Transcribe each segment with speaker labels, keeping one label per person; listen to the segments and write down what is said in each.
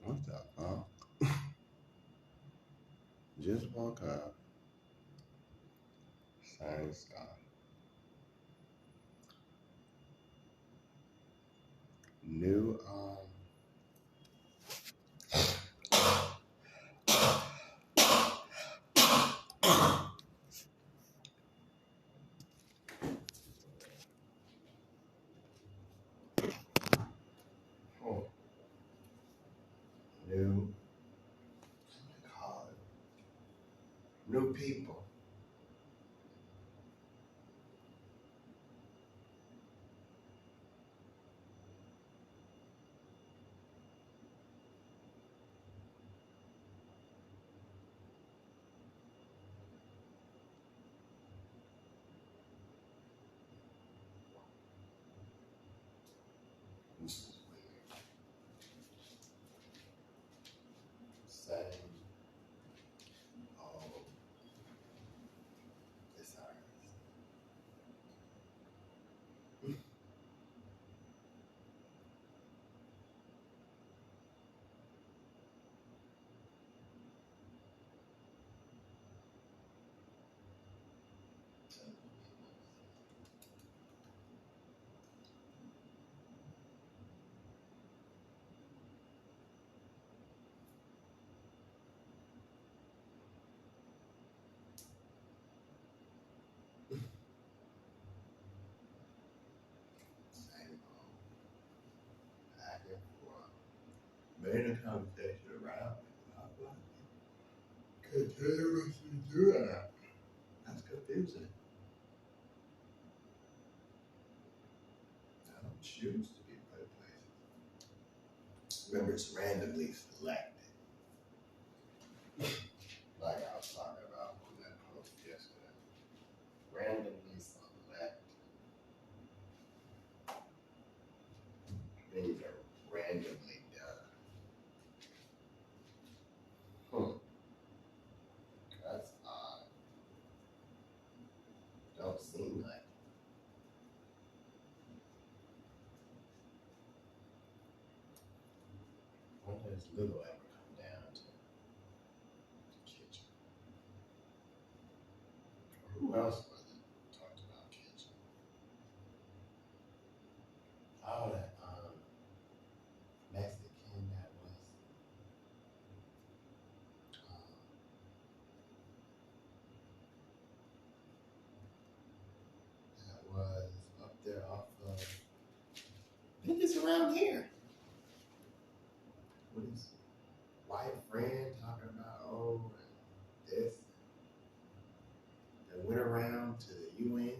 Speaker 1: What the fuck? Just woke up. Same stuff. New oh, new what do you call it? New people. This is weird. Same. Oh, it's ours. Same old back and forth. Made a conversation around. Continuously do that. That's confusing. I don't choose to be put in places. Remember, it's randomly selected. Like I was talking about on that post yesterday. Randomly select. Things are randomly done. Hmm. That's odd. Don't seem like it. When does Ludo ever come down to the kitchen? Who else was it talked about kitchen? Oh, that Mexican um, that was up there around here? What is white friend talking about? Oh, and this. They went around to the UN.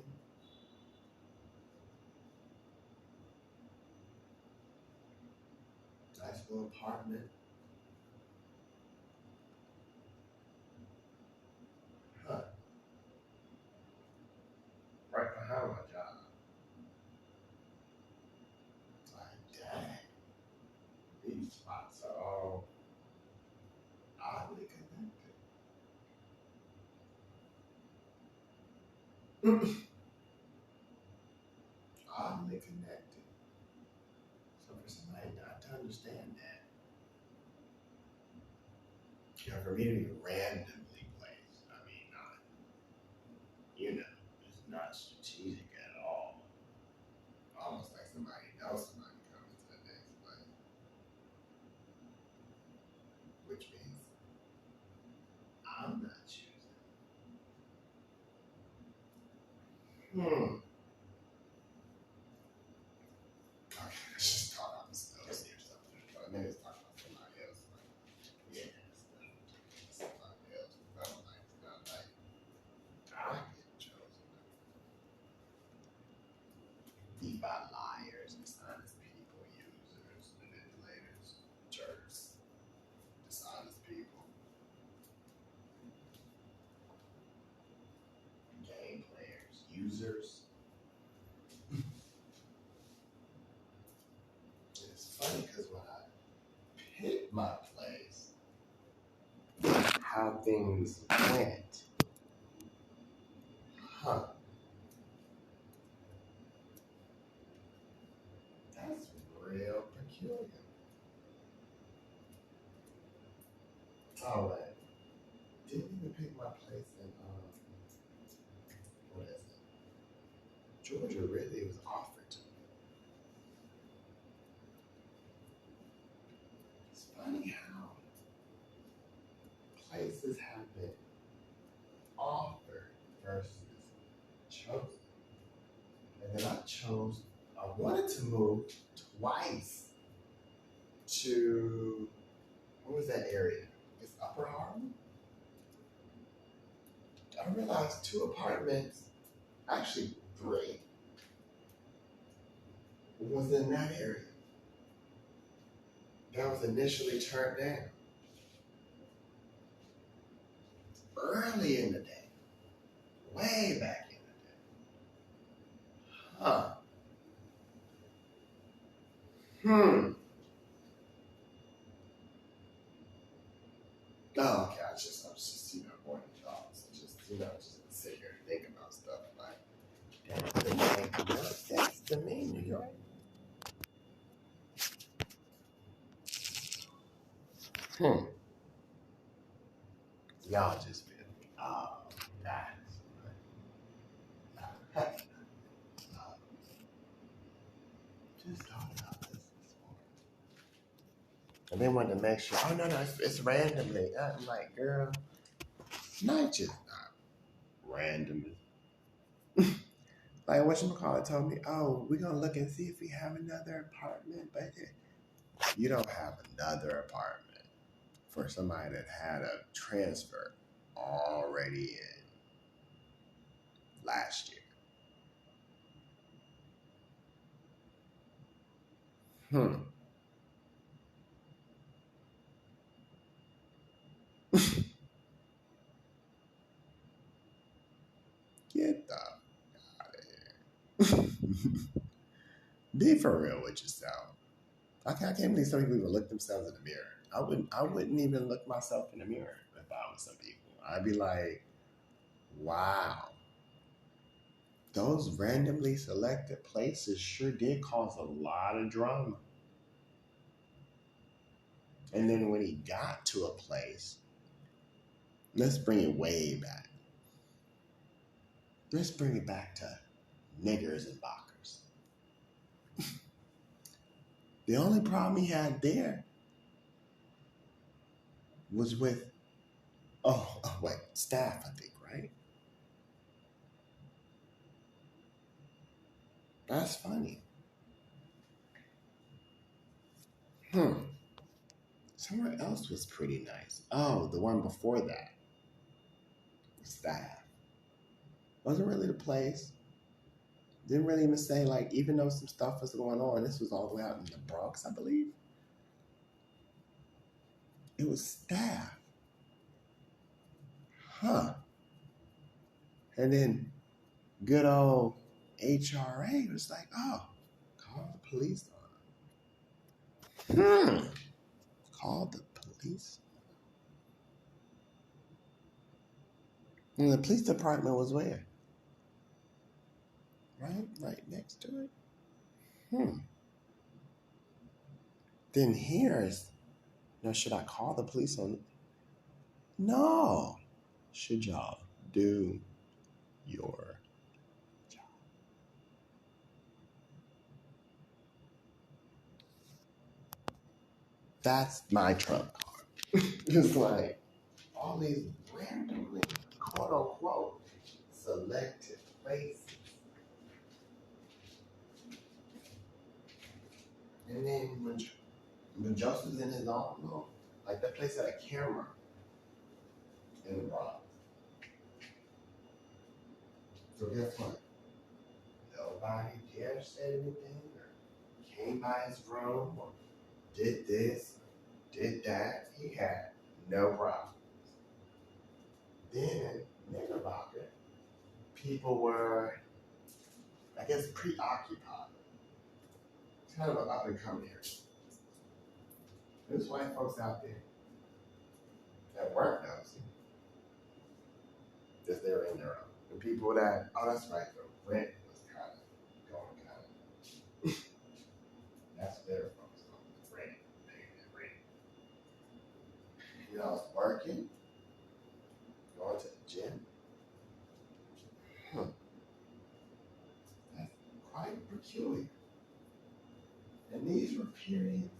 Speaker 1: Nice little apartment. Huh. Right behind my job. Like, dang. These spots are all oddly connected. Oddly connected. So for somebody not to understand that, for me to be randomly placed, I mean, not, it's not strategic at all. Almost like somebody knows somebody coming to the next place, which means I'm not choosing. Okay, let's just talk about this else here. I mean, it's talking about somebody else. Like, yeah, somebody else. It's not like I get chosen. Be by liars, dishonest people, users, manipulators, jerks, dishonest people, game players, users. It's funny because when I picked my place, how things went, huh? That's real peculiar. All right. Didn't even pick my place in what is it? Georgia really was offered to me. It's funny how places have been offered versus chosen. And then I wanted to move twice to, what was that area? It's Upper Harlem. I realized 2 apartments, actually 3, was in that area. That was initially turned down. Early in the day. Way back in the day. Huh. Oh, okay. I was just, morning thoughts. Just sit here and think about stuff like, that's the main New York. Y'all just feel me. Oh, that's just talking about this morning. And they wanted to make sure, oh, no, it's randomly. I'm like, girl, not just not randomly. Like, whatchamacallit told me, oh, we're going to look and see if we have another apartment. But you don't have another apartment for somebody that had a transfer already in last year. Get the out of here. Be for real with yourself. I can't believe some people even look themselves in the mirror. I wouldn't even look myself in the mirror if I was some people. I'd be like, wow. Those randomly selected places sure did cause a lot of drama. And then when he got to a place, let's bring it way back. Let's bring it back to niggers and bockers. The only problem he had there was with, staff, I think, right? That's funny. Somewhere else was pretty nice. Oh, the one before that. Staff. Wasn't really the place. Didn't really even say, like, even though some stuff was going on, this was all the way out in the Bronx, I believe. It was staff. Huh. And then good old HRA was like, oh, call the police on them. Call the police. And the police department was where? Right next to it. Then here's, should I call the police on? No. Should y'all do your job? That's my trump card. It's like all these randomly, quote unquote, selected places. And then when Joseph's in his own little, like that place had a camera in the Bronx. So guess what? Nobody dare said anything or came by his room or did this, did that. He had no problem. Then in Knickerbocker, people were, I guess, preoccupied. It's kind of an up and coming area. There's white folks out there that weren't nosy, just they were in their own. And people that, oh, that's right, the rent was kind of going kind of. That's what they were focused on, the rent, paying that rent. I was working, going to the gym. That's quite peculiar. And these were periods,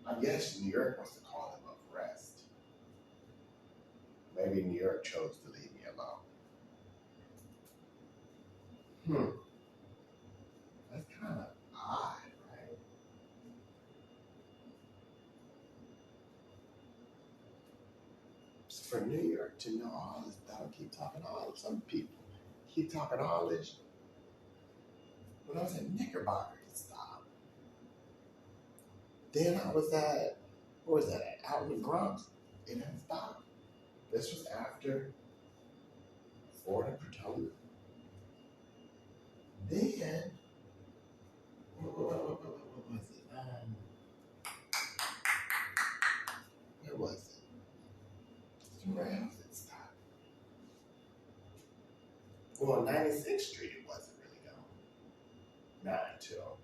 Speaker 1: I guess New York wants to call them of rest. Maybe New York chose to leave me alone. That's kind of odd, right? So for New York to know all this stuff, keep talking all some people, keep talking all this. When I was at Knickerbocker, it stopped. Then I was at, where was that at? Out in the Bronx. It didn't stop. This was after Ford and Potomac. Then, what was it? Where was it? Somewhere else it stopped. Well, on 96th Street, it wasn't really going. Not until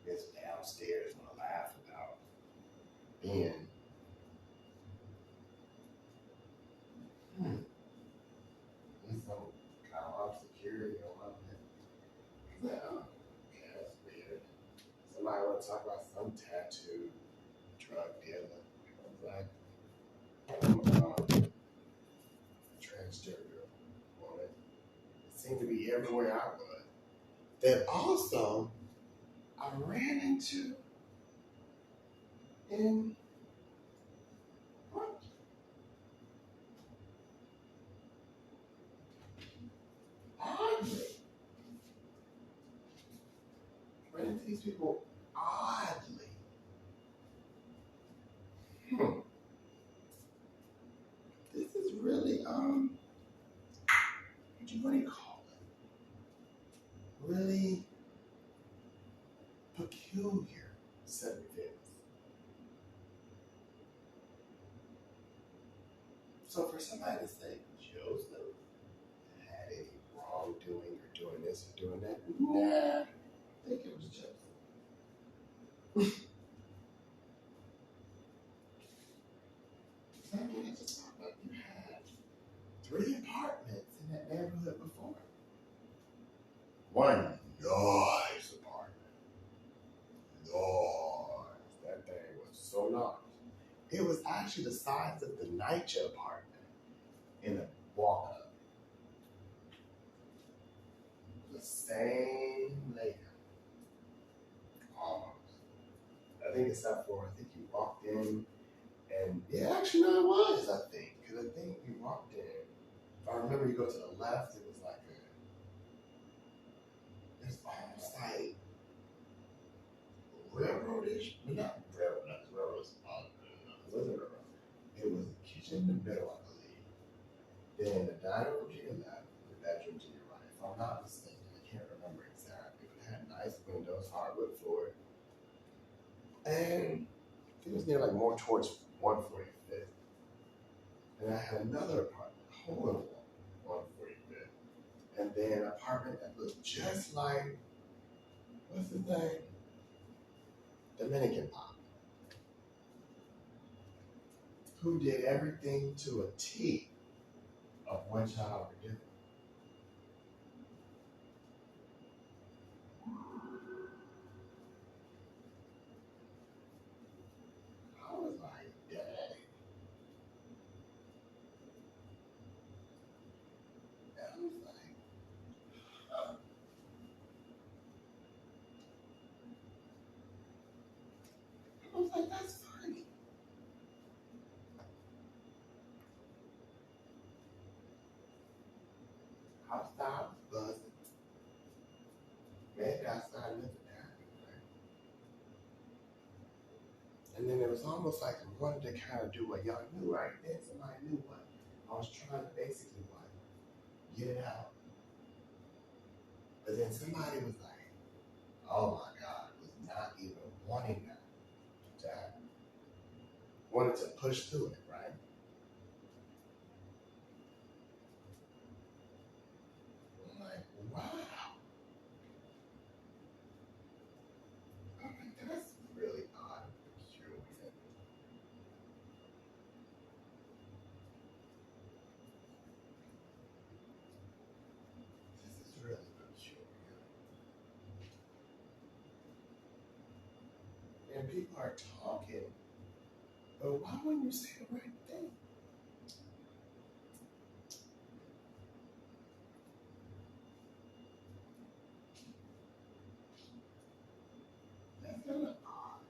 Speaker 1: it's downstairs when I laugh about being. There's some kind of security on my head. Well, yeah, that's weird. Somebody want to talk about some tattoo drug dealer. I was like, transgender woman. It seemed to be everywhere I was. Then also, I ran into in what? Oddly. Ran into these people oddly. This is really, what do you call it? Really peculiar set of events. So for somebody to say Joseph had any wrongdoing or doing this or doing that, nah, I think it was Joseph. I mean, I just thought about you had 3 apartments in that neighborhood before. One nice apartment. Nice. That thing was so nice. It was actually the size of the NYCHA apartment in a walk up. The same layout. Almost. except for I think you walked in, and yeah, actually no, it was I think because I think you walked in. If I remember, you go to the left. It was like it's almost like railroadish, but not railroad. Not railroad. It wasn't railroad. It was a kitchen in the middle, I believe. Then the dining room to your left, the bedroom to your right. If I'm not mistaken, I can't remember exactly, but it had nice windows, hardwood floor, and it was near like more towards 145th. And I had another apartment, hole in one 145th, and then an apartment that looked just like what's his name, Dominican Pop, who did everything to a T of one child were given. I was like, dang. And I was like, that's funny. Outside was buzzing. Maybe outside nothing happened, right? And then it was almost like I wanted to kind of do what y'all knew right then. Somebody knew what I was trying to basically what get it out. But then somebody was like, oh my God, was not even wanting that to happen. Wanted to push through it, right? I'm like, wow. I'm like, that's really odd and peculiar. This is really peculiar. And people are talking, but why wouldn't you say the right thing? That's kind of odd.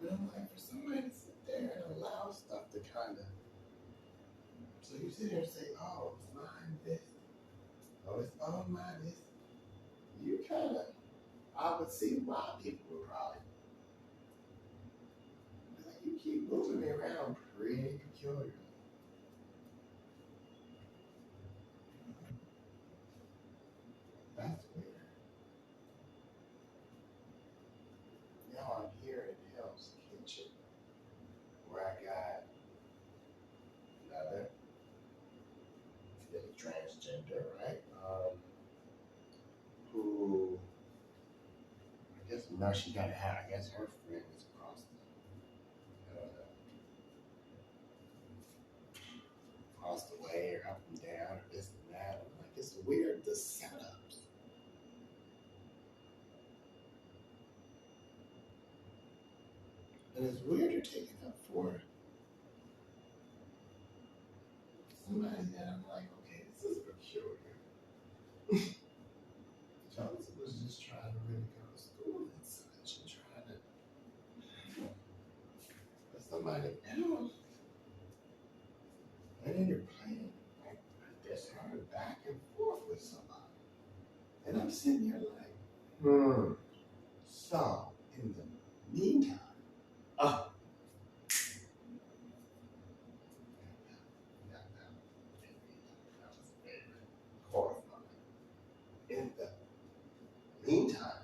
Speaker 1: But I'm like, for somebody to sit there and allow stuff to kind of, so you sit there and say, oh, it's mine this, oh, it's all mine this. You kind of, I would see why people would probably be like, you keep moving me around pretty peculiar. That's weird. Now I'm here in Hell's Kitchen, where I got another transgender, right? Who I guess now she got to have. I guess her friend is across the way or up and down or this and that. I'm like, it's weird the setups. And it's weird you're taking up for somebody that I'm like, okay, this is peculiar. Joseph was just trying to really go to school and such and trying to, but somebody else, and then you're playing like this her back and forth with somebody. And I'm sitting here like, So, in the meantime, uh, that was very horrifying. In the meantime,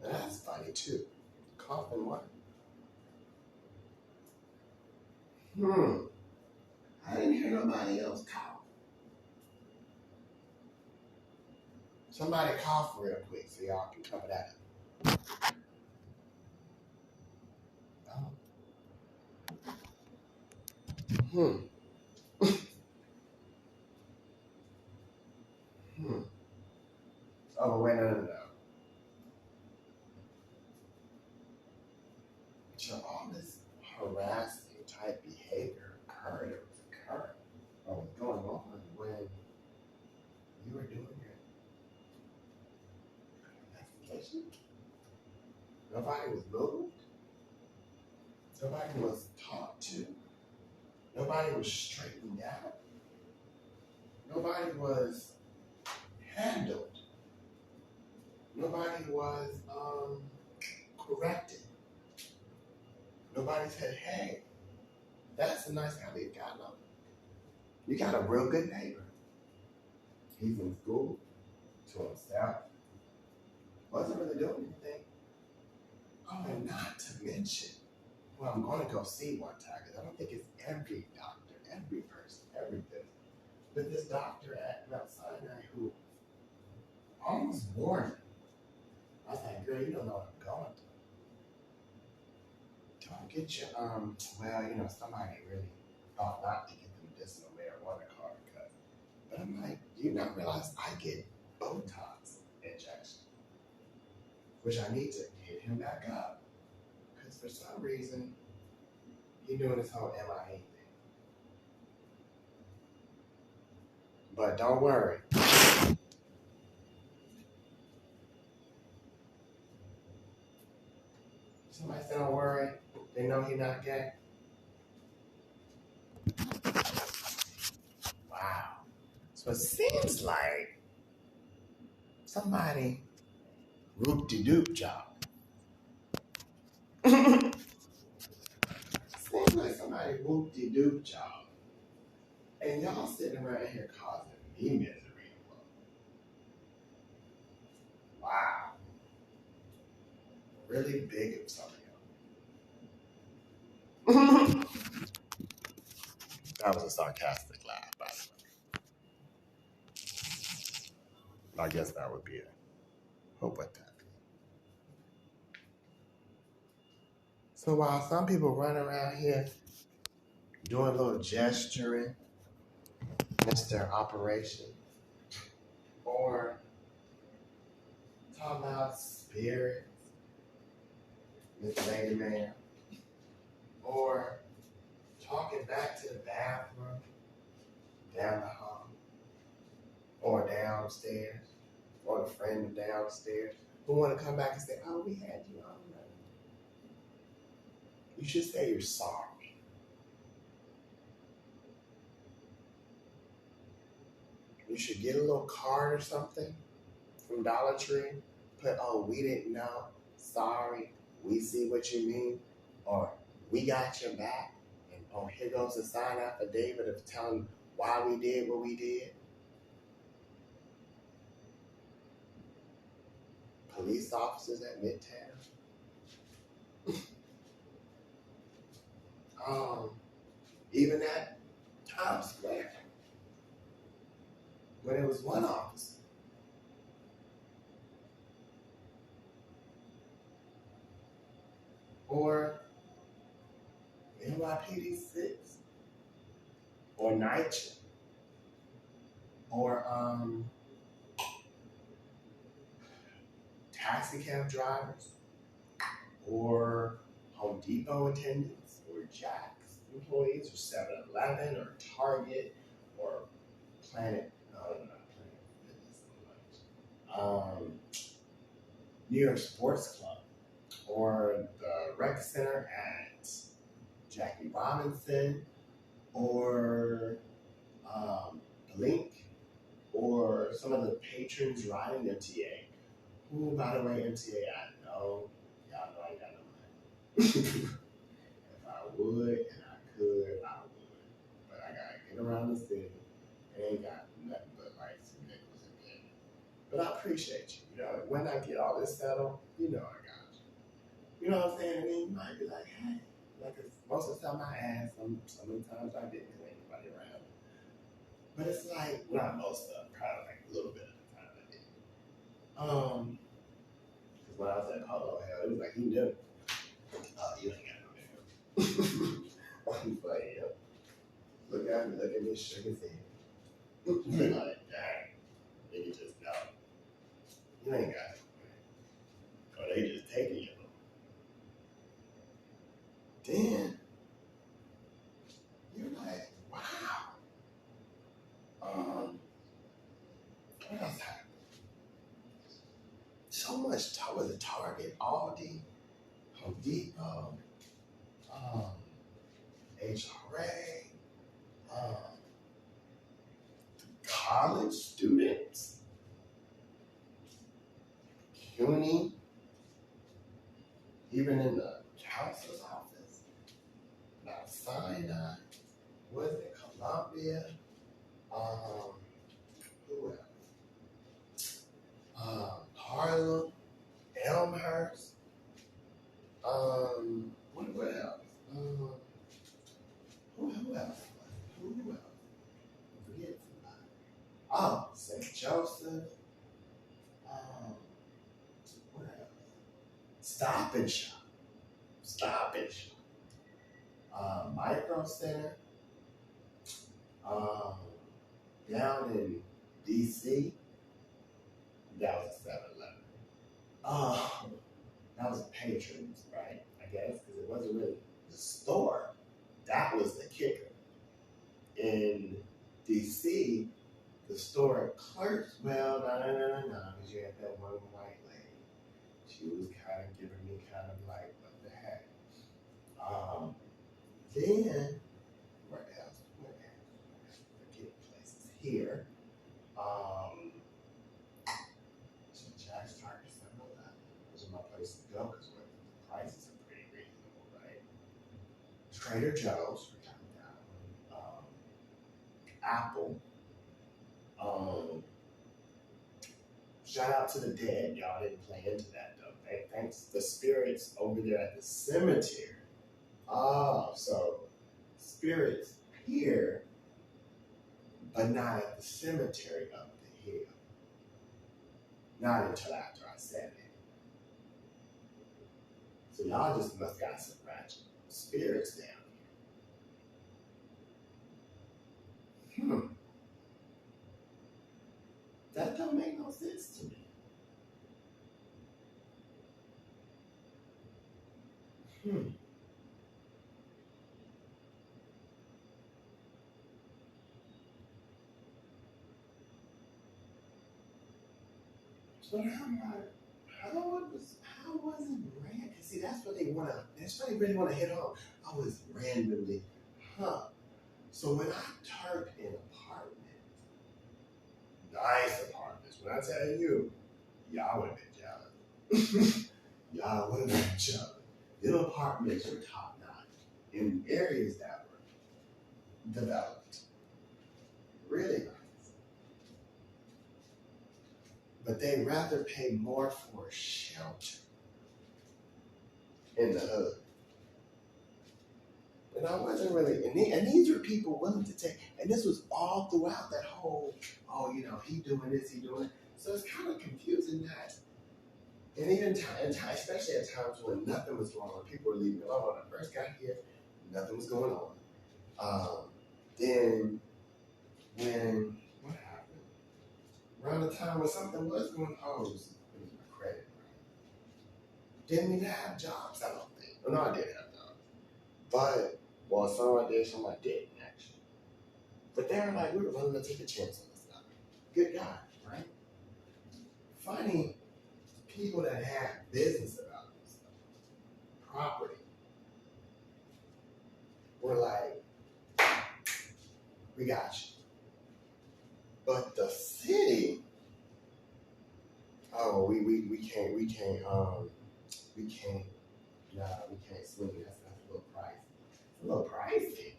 Speaker 1: that's funny too. Coughing what? Hmm. I didn't hear nobody else cough. Somebody cough real quick so y'all can cover that up. Oh. Hmm. Oh, wait, no. So all this harassing type behavior occurred. It was Nobody was moved. Nobody was talked to. Nobody was straightened out. Nobody was handled. Nobody was corrected. Nobody said, hey, that's a nice guy you got. You got a real good neighbor. He's in school to himself. Wasn't really doing anything. Oh, and not to mention, well, I'm going to go see one time because I don't think it's every doctor, every person, everything. But this doctor at Mount Sinai who almost warned me. I was like, girl, you don't know what I'm going through. Don't get your, well, somebody really thought not to get the medicinal marijuana card cut. But I'm like, do you not realize I get Botox injection? Which I need to hit him back up. Because for some reason, he's doing this whole MIA thing. But don't worry. Somebody say don't worry. They know he's not gay. Wow. So it seems like somebody whoop-de-doop job. Seems like somebody whoop-de-doop job. And y'all sitting around here causing me misery. Wow. Really big of some of y'all. That was a sarcastic laugh, by the way. I guess that would be it. Hope with that. So while some people run around here doing a little gesturing, it's their operation, or talking about spirits, Miss Lady Man, or talking back to the bathroom, down the hall, or downstairs, or a friend downstairs who want to come back and say, oh, we had you on. You should say you're sorry. You should get a little card or something from Dollar Tree. Put, oh, we didn't know. Sorry. We see what you mean. Or we got your back. And oh, here goes a signed affidavit of telling why we did what we did. Police officers at Midtown. Even at Times Square. When it was one officer. Or NYPD 6. Or NYCHA. Or taxi cab drivers. Or Home Depot attendants. Or Jack's employees. Or 7-Eleven. Or Target. Or Planet. No, not Planet Fitness. New York Sports Club. Or the rec center at Jackie Robinson, or Blink, or some of the patrons riding MTA. Who, by the way, MTA, I know, y'all know I ain't got no money. If I would and I could, I would. But I gotta get around the city. I ain't got nothing but like some nickels and pennies. But I appreciate you. When I get all this settled, I got you. You know what I'm saying? I mean, you might be like, hey. Like, most of the time I ask, some of the times I didn't because ain't anybody around. But it's like, not most of them, probably like a little bit of the time I did. Because when I was at Polo, hell, it was like, he knew. Oh, you ain't got no nigga. I'm like, yo. Look at me, shook his head. You're like, dang. Nigga just know. You ain't got it. Or they just taking you. Then you're like, wow. What else happened? So much was it Target, Aldi, Depot, HRA, college students, CUNY, even in the counselor's office, Mount Sinai, was it Columbia? Who else? Harlem, Elmhurst. What else? Who else? Who else? Forget somebody. Oh, St. Joseph. What else? Stop and Shop. Stop and Shop. Micro Center. Down in DC. That was a 7-Eleven. That was a Patrons, right? I guess, because it wasn't really the store. That was the kicker. In DC, the store clerks, well, no, because you had that one white lady. She was kind of giving me kind of like, what the heck? Then, where else? Forget places here. Jack's Target, those are my places to go because the prices are pretty reasonable, right? Trader Joe's, we're talking about. Apple. Shout out to the dead. Y'all didn't play into that though. Thanks the spirits over there at the cemetery. So spirits here, but not at the cemetery up the hill. Not until after I said it. So y'all just must got some ratchet spirits down here. That don't make no sense to me. So I'm like, how was it random? See, that's what they really want to hit on. I was randomly, So when I turned an apartment, nice apartments, when I tell you, y'all would have been jealous. Y'all would have been jealous. Them apartments were top notch in areas that were developed. Really nice. But they'd rather pay more for shelter in the hood. And I wasn't really, and these were people willing to take, and this was all throughout that whole, he doing this, he doing it. So it's kind of confusing that. And even especially at times when nothing was going on, people were leaving alone. When I first got here, nothing was going on. Then what happened? Around the time when something was going on, it was my credit. Didn't even have jobs, I don't think. Well, no, I did have jobs. But, some I did, some I didn't actually. But they were like, we were willing to take a chance on this guy. Good guy, right? Funny people that have business about this stuff, property, were like, we got you. But the city, we can't swing it. That's a little pricey. It's a little pricey.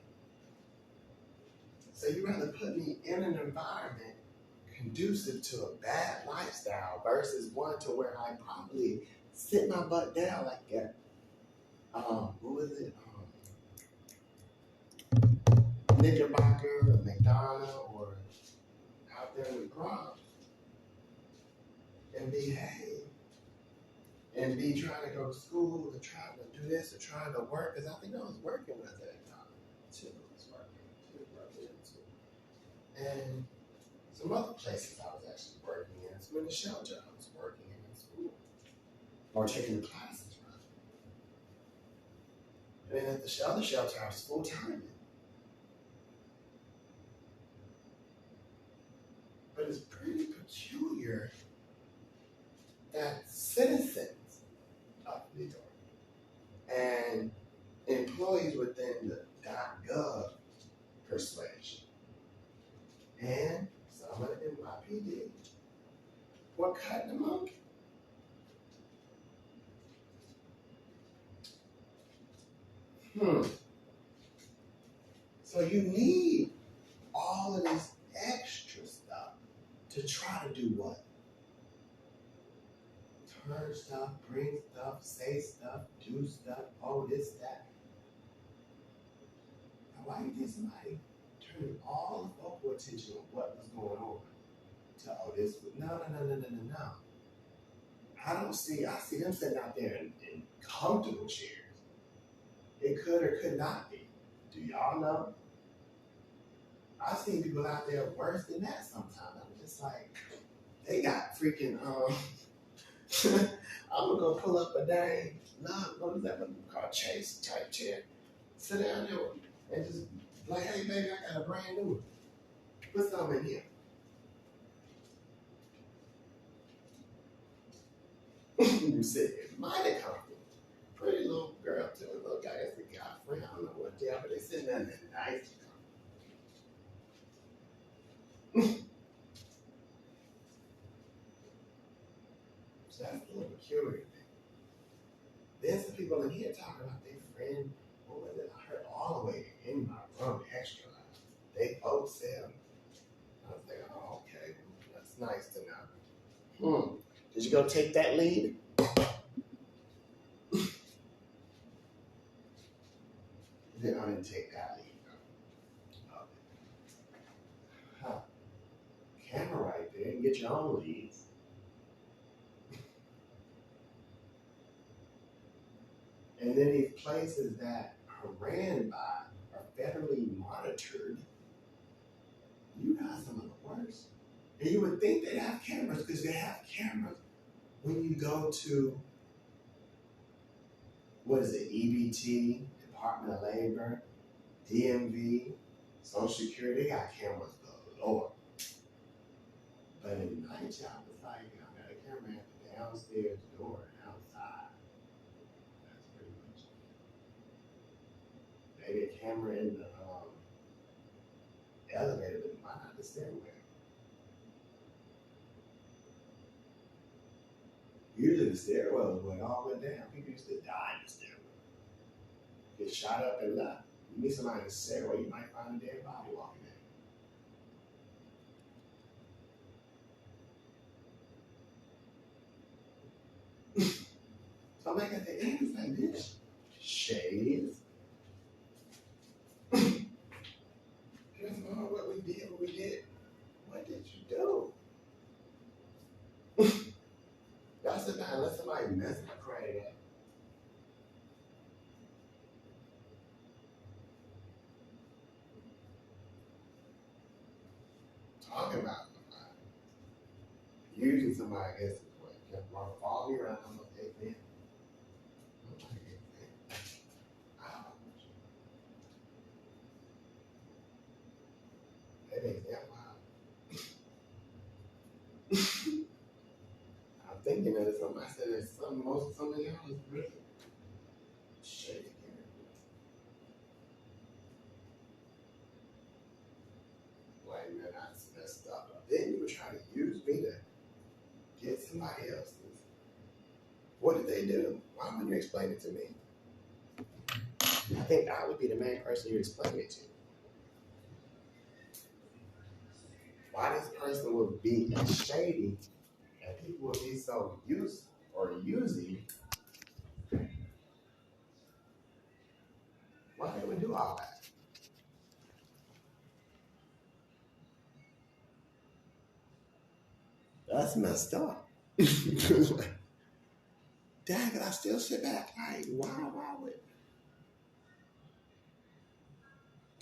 Speaker 1: So you rather put me in an environment conducive to a bad lifestyle versus one to where I probably sit my butt down like that. What was it? Knickerbocker or McDonald or out there in the Bronx and behave and be trying to go to school and trying to do this or trying to work, because I think I was working with that time too. And some other places I was actually working in, some in the shelter I was working in school or taking the classes, right? And at the shelter I was full time. But it's pretty peculiar that citizens of New York always within the .gov persuasion. And some of the NYPD were cutting the monkey. So you need all of this extra stuff to try to do what? Turn stuff, bring stuff, say stuff, do stuff, oh, this, that. Now, why you think somebody turning all the focal attention on what was going on to, oh, this was, no. I see them sitting out there in comfortable chairs. It could or could not be. Do y'all know? I've seen people out there worse than that sometimes. I'm just like, they got freaking, I'm gonna go pull up a dang, what is that one called, Chase type chair. Sit down there and just like, hey baby, I got a brand new one. Put something in here. You sit there, mighty comfortable. Pretty little girl too, a little guy, that's the guy friend. I don't know what they are, but they sitting there in that nice. So that's a little peculiar thing. There's some people in here talking about their friend. What was it? I heard all the way in my room, extra loud. They both said, I was like, oh, okay, that's nice to know. Did you go take that lead? Then I didn't take that lead. Huh. Camera right there, and get your own leads. And then these places that are ran by are federally monitored. You got some of the worst. And you would think they'd have cameras because they have cameras when you go to, what is it, EBT, Department of Labor, DMV, Social Security, they got cameras galore. But in the night job, it's like, I got a camera at the downstairs door and outside. That's pretty much it. Maybe a camera in the elevator, but why not the stairway? Usually the stairwell is where it all went down. People used to die in the stairwell. Get shot up and left. You meet somebody in the stairwell, you might find a dead body walking in. So I'm like at the end, it's like this. Shades. That's all what we did, What did you do? That's the time, let somebody mess my credit up. Talking about somebody. Using somebody against this way. Just want to follow me around, I'm like, hey man. That ain't that wild. I'm thinking that it's something I said it's some of y'all is really shady. Like man, I messed up. Then you would try to use me to get somebody else's. What did they do? Why wouldn't you explain it to me? I think I would be the main person you explain it to. Why this person would be shady and people would be so used or using, why they would do all that? That's messed up. Dang, I still sit back like, why would?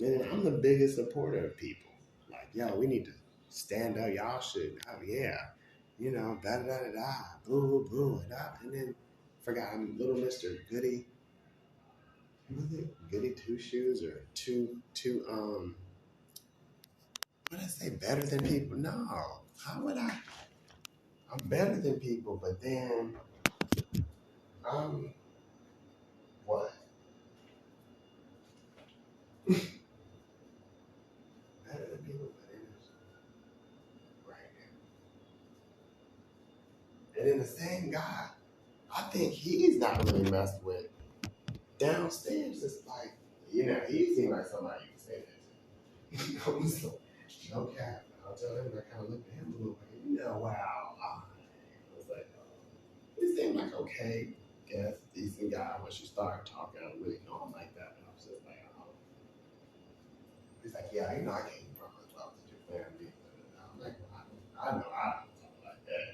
Speaker 1: And I'm the biggest supporter of people. Like, yo, we need to stand up. Y'all should, yeah. You know, da-da-da-da-da, boo, boo, da. And then, forgot, I'm little Mr. Goody. Was it Goody Two Shoes or two, what did I say, better than people? No, how would I? I'm better than people, but then I'm what? Better than people, but it is right now. And then the same guy, I think he's not really messed with downstairs. It's like, he seemed like somebody you could say that to. So, no cap. I'll tell him, I kind of looked at him a little bit, wow. I was like, he seemed like okay, guess, decent guy. Once you start talking, I don't really know him like that. But I was just like, oh. He's like, yeah, I came from as well as your family. I'm like, well, I know I don't talk like that.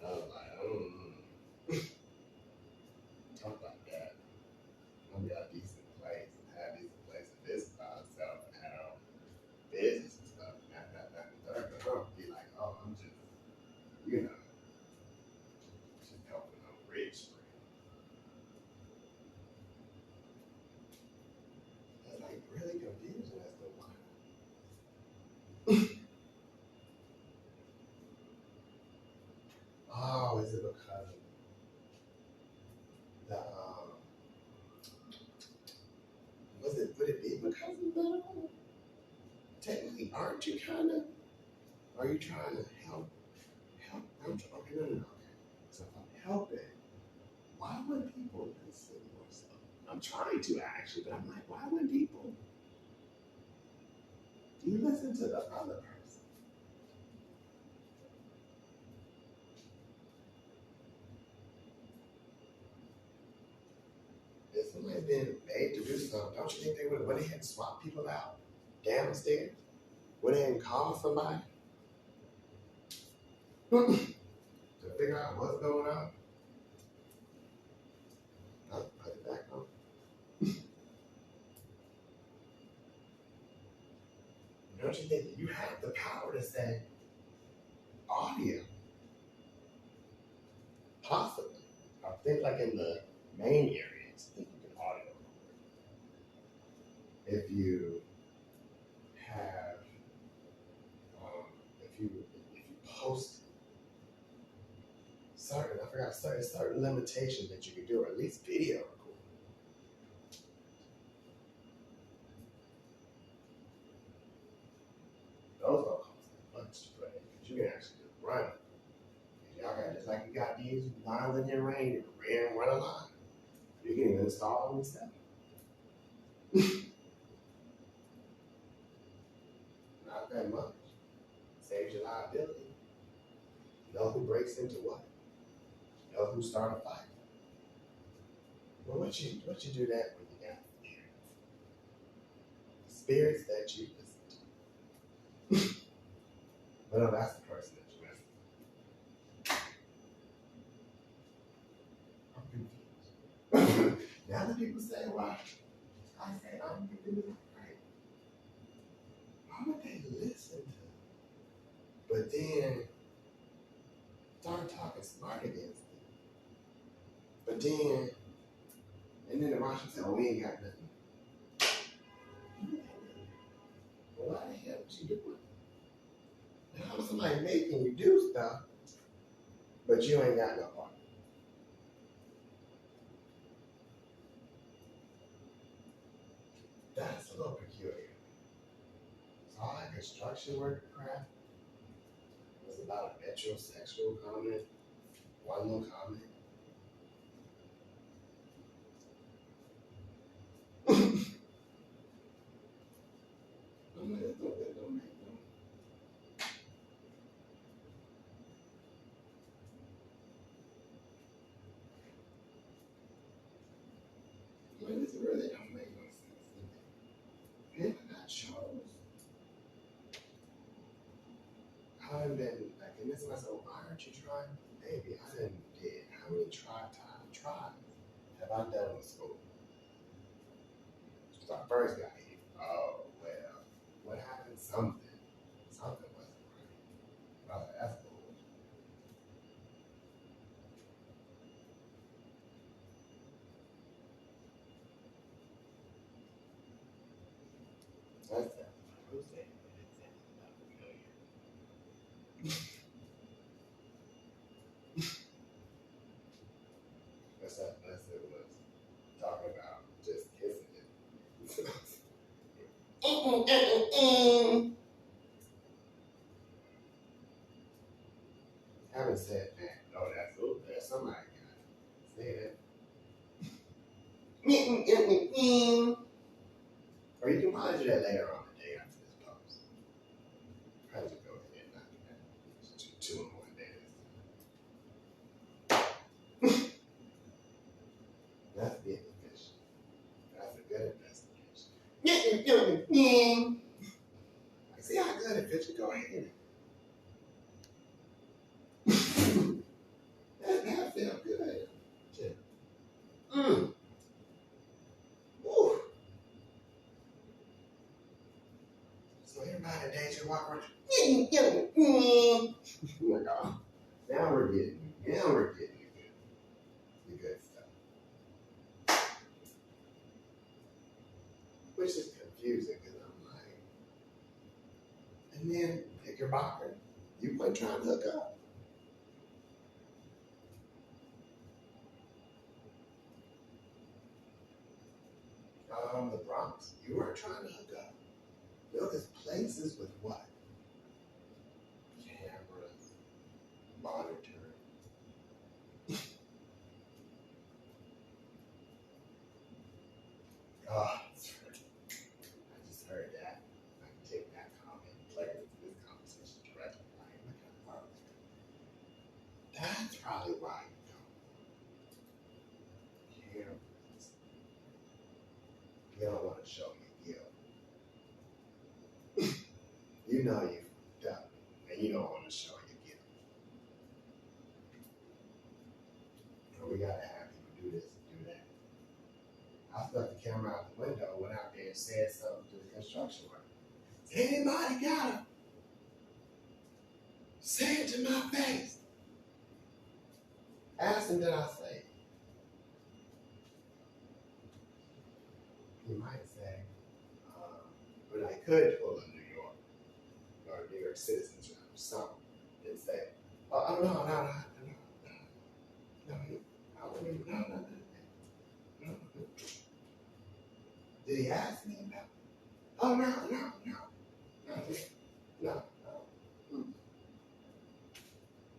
Speaker 1: I was like, I don't talk like that. I'm got a decent place and have decent place in this by itself and have business and stuff. And that, and third. But I don't be like, oh, I'm just, just helping them rich. That's like really confusing as to why. Oh, is it because the would it be because of that? Technically, aren't you kind of? Are you trying to help? Okay, no. Okay. So if I'm helping, why would people listen more so? I'm trying to actually, but I'm like, why would people? Do you listen to the other person? If somebody's been made to do something, don't you think they would? When they had to swap people out downstairs, when they didn't call somebody to figure out what's going on? I'll put it back on. Don't you think that you have the power to say audio? Possibly. I think like in the main areas, I think you can audio. If you have, if you post certain limitations that you can do, or at least video record. Those don't cost a bunch to put in because you can actually just run it. Y'all got just like you got these lines in your rain, and run a line. You can even install them yourself. Not that much. Saves your liability. Know who breaks into what. Know who start a fight. Well, what you do that when you got spirits that you listen to. But no, that's the person that you listen to. I'm confused. Now the people say, well, I say I'm confused. Right? Why would they listen to? But then start talking smart against me. But then, and then the Russians say, oh, we ain't got nothing. Well, why the hell would you do it? How is somebody making you do stuff, but you ain't got no part? That's a little peculiar. So all that construction work crap was about a metrosexual comment, one little comment. I'm like, that don't make no. Like, this really don't make no sense to me. And I got shows. I've been like, and this myself, why aren't you trying? Baby, I didn't did. How many tries have I done with school? So I first got here. Oh, well, what happened? Something wasn't right. I was like, that's cool. That's that. Who's saying that it's not familiar? That's it was talking about just kissing Haven't said that. Oh, that's somebody got it. Say that. Or you can probably do that later on the day after this post. Probably just go ahead and knock it out. Two in one day. That's being efficient. That's a good investigation. See how good it fits? Go ahead. That felt good. Mm. Woo. So everybody today should walk around. Like, oh, now we're getting the good stuff. Which is confusing because I'm like, and then pick your bocker. You weren't trying to hook up. The Bronx. You weren't trying to hook up. There's places with what? Cameras, monitoring. Oh, I just heard that. I can take that comment and play with this conversation directly. That's probably why you don't. Cameras. You don't want to show your guilt. You know you fucked up, and you don't want to show your guilt. And we gotta have people do this and do that. I stuck the camera out the window, went out there and said something to the construction worker. Anybody got him? Say it to my face. Ask him, did I say it? He might say, but I could pull a New York or New York citizens or something and say, oh, no. Did he ask me about it? Oh, no.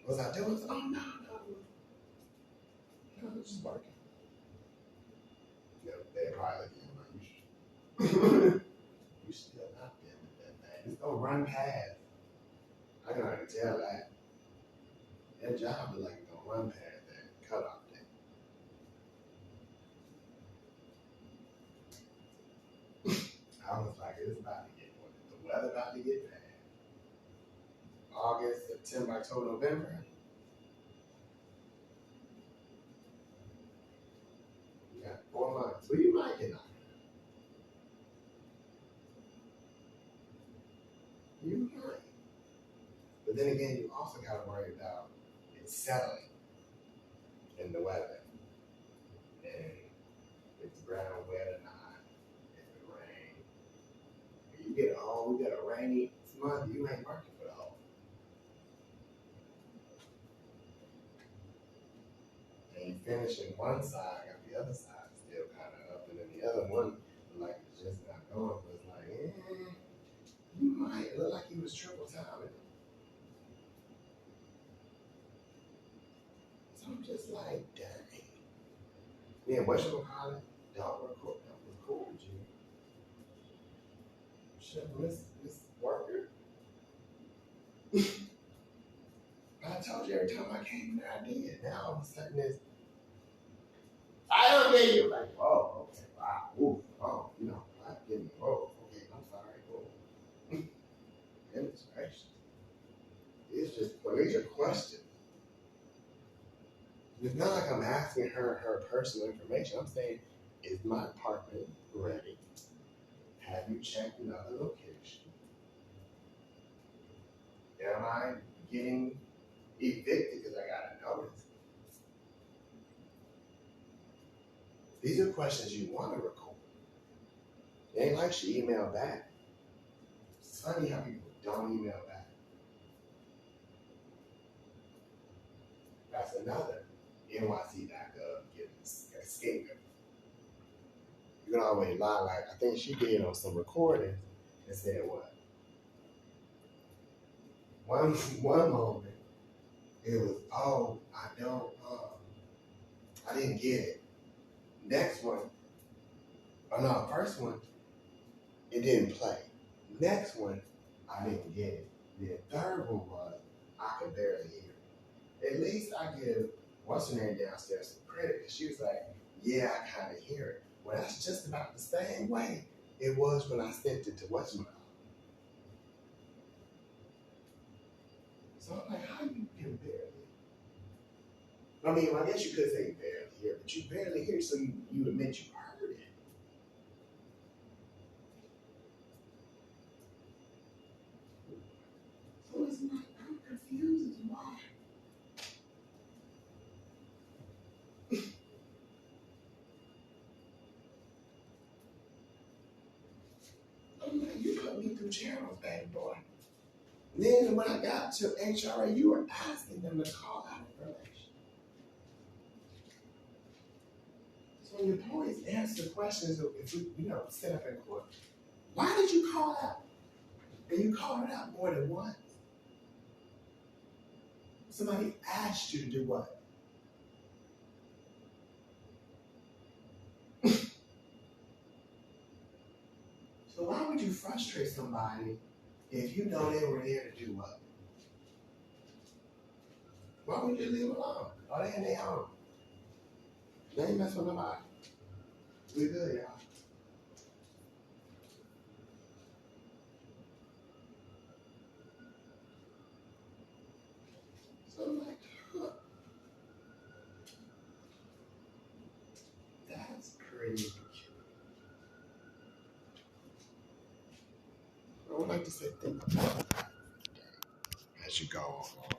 Speaker 1: Was I doing something? Oh, no. It's just barking. They probably looking like you still not dealing with that thing. It's gonna run past. I can already tell that. That job is like it's gonna run past that cutoff thing. I was like, it's about to get the weather about to get bad. August, September, October, November. You got 4 months. Well, you might get knocked. You might. But then again, you also got to worry about it settling in the weather. And if the ground wet or not, if it rains. You get we got a rainy month, you ain't working for the whole. And you finish in one side, got the other side still kind of up, and then the other one, like it's just not going. But it's like, you might look like you was triple timing. So I'm just like, dang. Yeah, what you gonna call it? Don't record you. Shit, Miss Worker. I told you every time I came in there, I did. Now all of a sudden it's, I don't get you. Like, oh, okay, wow, ooh, oh, I didn't, oh, okay, I'm sorry, oh. Goodness gracious. These are questions. It's not like I'm asking her personal information. I'm saying, is my apartment ready? Have you checked another location? Am I getting evicted because I got a notice? These are questions you want to record. It ain't like she emailed back. It's funny how people don't email back. That's another NYC.gov getting scapegoat. can always lie. Like I think she did on some recordings and said what? One moment it was, oh, I didn't get it. Next one, oh no, first one, it didn't play. Next one, I didn't get it. The third one was, I could barely hear it. At least I give what's her name downstairs some credit, because she was like, yeah, I kind of hear it. Well, that's just about the same way it was when I sent it to what's my. So I'm like, how you can barely? I mean, I guess you could say you barely hear, but you barely hear, so you admit you heard it. So it's not, I'm confused as why. I'm like, you put me through channels, baby boy. Then when I got to HRA, you were asking them to call out information. So your employees answer questions if we, set up in court. Why did you call out? And you called it out more than once. Somebody asked you to do what? So why would you frustrate somebody if you know they were there to do what? Why would you leave them alone? Oh, they in their home. They ain't messing with nobody. We good, y'all. So I'm like, huh. That's pretty peculiar. I would like to say think about that as you go on.